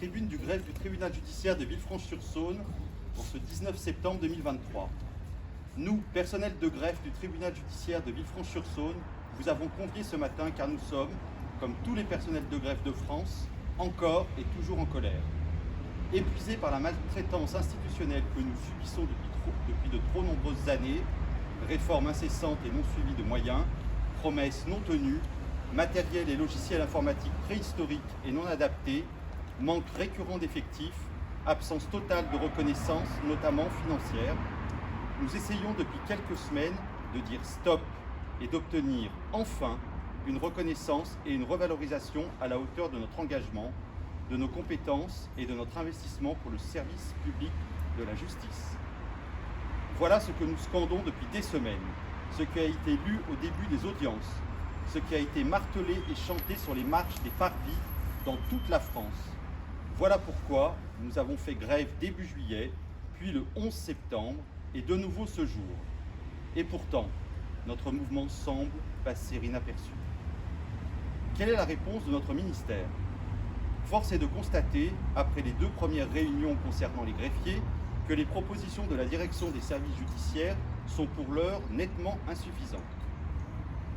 tribune du greffe du tribunal judiciaire de Villefranche-sur-Saône pour ce 19 septembre 2023. Nous, personnel de greffe du tribunal judiciaire de Villefranche-sur-Saône, vous avons conviés ce matin car nous sommes, comme tous les personnels de greffe de France, encore et toujours en colère. Épuisés par la maltraitance institutionnelle que nous subissons depuis de trop nombreuses années, réformes incessantes et non suivies de moyens, promesses non tenues, matériel et logiciels informatiques préhistoriques et non adaptés, manque récurrent d'effectifs, absence totale de reconnaissance, notamment financière, nous essayons depuis quelques semaines de dire stop et d'obtenir enfin une reconnaissance et une revalorisation à la hauteur de notre engagement, de nos compétences et de notre investissement pour le service public de la justice. Voilà ce que nous scandons depuis des semaines, ce qui a été lu au début des audiences, ce qui a été martelé et chanté sur les marches des parvis dans toute la France. Voilà pourquoi nous avons fait grève début juillet, puis le 11 septembre et de nouveau ce jour. Et pourtant, notre mouvement semble passer inaperçu. Quelle est la réponse de notre ministère ? Force est de constater, après les 2 premières réunions concernant les greffiers, que les propositions de la direction des services judiciaires sont pour l'heure nettement insuffisantes.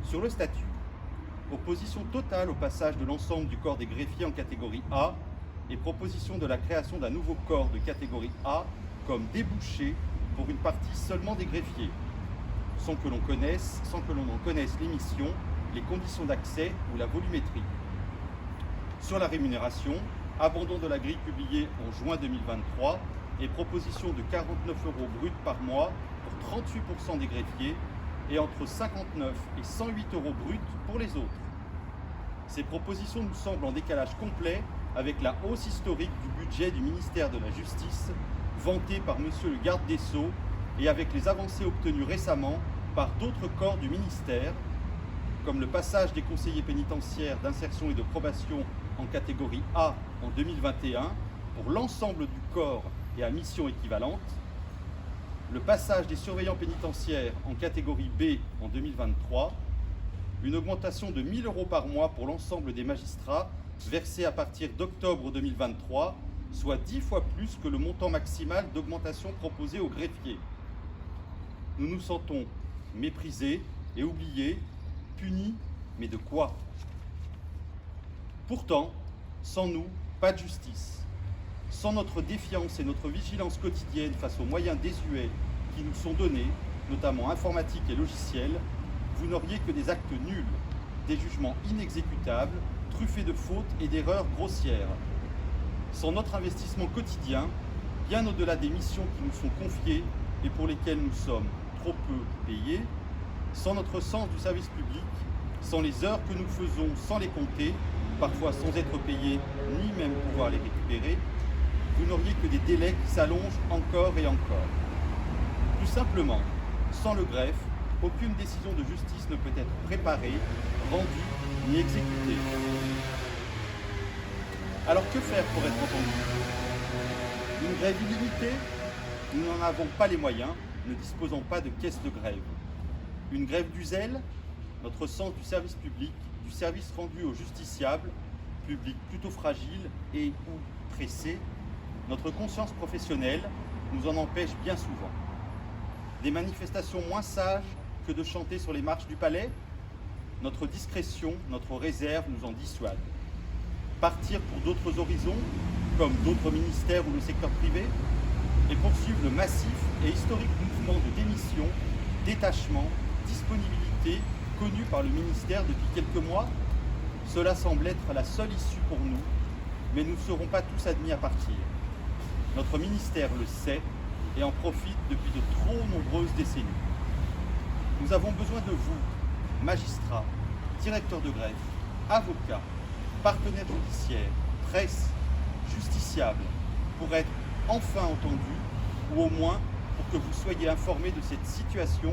Sur le statut, opposition totale au passage de l'ensemble du corps des greffiers en catégorie A et proposition de la création d'un nouveau corps de catégorie A comme débouché pour une partie seulement des greffiers, sans que l'on en connaisse les missions, les conditions d'accès ou la volumétrie. Sur la rémunération, abandon de la grille publiée en juin 2023 et proposition de 49 € bruts par mois pour 38% des greffiers et entre 59 et 108 € bruts pour les autres. Ces propositions nous semblent en décalage complet avec la hausse historique du budget du ministère de la Justice, vantée par Monsieur le Garde des Sceaux, et avec les avancées obtenues récemment par d'autres corps du ministère, comme le passage des conseillers pénitentiaires d'insertion et de probation en catégorie A en 2021 pour l'ensemble du corps et à mission équivalente, le passage des surveillants pénitentiaires en catégorie B en 2023, une augmentation de 1 000 € par mois pour l'ensemble des magistrats versés à partir d'octobre 2023, soit 10 fois plus que le montant maximal d'augmentation proposé aux greffiers. Nous nous sentons méprisés et oubliés, punis, mais de quoi ? Pourtant, sans nous, pas de justice. Sans notre défiance et notre vigilance quotidienne face aux moyens désuets qui nous sont donnés, notamment informatiques et logiciels, vous n'auriez que des actes nuls, des jugements inexécutables, truffés de fautes et d'erreurs grossières. Sans notre investissement quotidien, bien au-delà des missions qui nous sont confiées et pour lesquelles nous sommes trop peu payés, sans notre sens du service public, sans les heures que nous faisons sans les compter, parfois sans être payés ni même pouvoir les récupérer, vous n'auriez que des délais qui s'allongent encore et encore. Tout simplement, sans le greffe, aucune décision de justice ne peut être préparée, rendue ni exécutée. Alors que faire pour être entendu ? Une grève illimitée ? Nous n'en avons pas les moyens, ne disposons pas de caisse de grève. Une grève du zèle ? Notre sens du service public, du service rendu aux justiciables, public plutôt fragile et ou pressé, notre conscience professionnelle nous en empêche bien souvent. Des manifestations moins sages que de chanter sur les marches du palais ? Notre discrétion, notre réserve nous en dissuade. Partir pour d'autres horizons, comme d'autres ministères ou le secteur privé, et poursuivre le massif et historique mouvement de démission, détachement, disponibilité connu par le ministère depuis quelques mois, cela semble être la seule issue pour nous, mais nous ne serons pas tous admis à partir. Notre ministère le sait et en profite depuis de trop nombreuses décennies. Nous avons besoin de vous, magistrats, directeurs de greffe, avocats, partenaires judiciaires, presse, justiciables, pour être enfin entendus, ou au moins pour que vous soyez informés de cette situation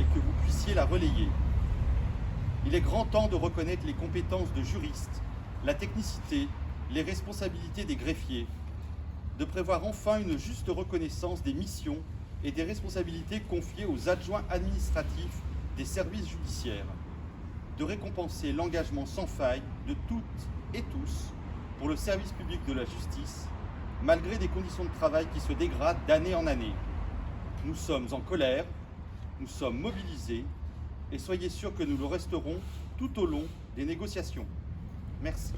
et que vous puissiez la relayer. Il est grand temps de reconnaître les compétences de juristes, la technicité, les responsabilités des greffiers, de prévoir enfin une juste reconnaissance des missions et des responsabilités confiées aux adjoints administratifs des services judiciaires, de récompenser l'engagement sans faille de toutes et tous pour le service public de la justice, malgré des conditions de travail qui se dégradent d'année en année. Nous sommes en colère, nous sommes mobilisés et soyez sûrs que nous le resterons tout au long des négociations. Merci.